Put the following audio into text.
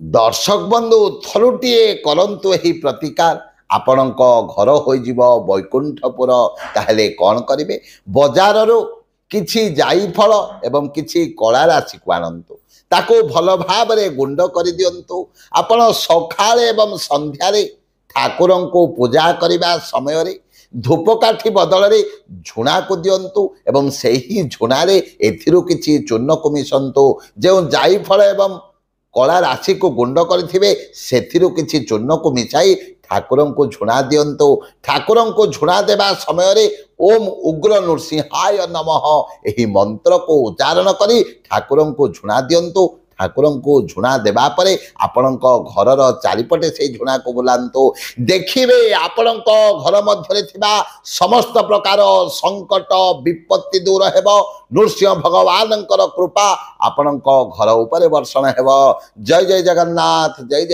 दर्शक बंधु थरुटिए करंतु एही प्रतिकार आपणक घर होइजिब वैकुंठपुर ताहले कौन करिवे बजाररू किछि जाईफल एवं किछि कला राशि को आणंतु ताको भल भाव रे गुंड कर दियंतु आपण सखाळे एवं संध्यारे ठाकुरं को पूजा करने समय रे धूपकाठी बदल रे झुणा को दियंतु एवं सेही झुणारे एथिरु किछि चूर्ण को मिसंतु जो जाईफल एवं कला राशि को गुंड करिथिबे सेथिरु किछि चूर्ण को मिसाई ठाकुरं को झुणा दियंतु ठाकुरं को झुणा देबा समय रे ओम उग्र नृसिंहाय नमः एही मंत्र को उच्चारण करी ठाकुरं को झुणा दियंतु ठाकुरं को झुणा देबा परे आपणक घरर चारिपटे से झुणा को बुलांतु देखिबे आपणक घर मध्यरे थिबा समस्त प्रकार संकट विपत्ति दूर हेबो नृसिंह भगवानंकर कृपा आपणक घर उपरे वर्षण हेबो जय जय जगन्नाथ जय जय।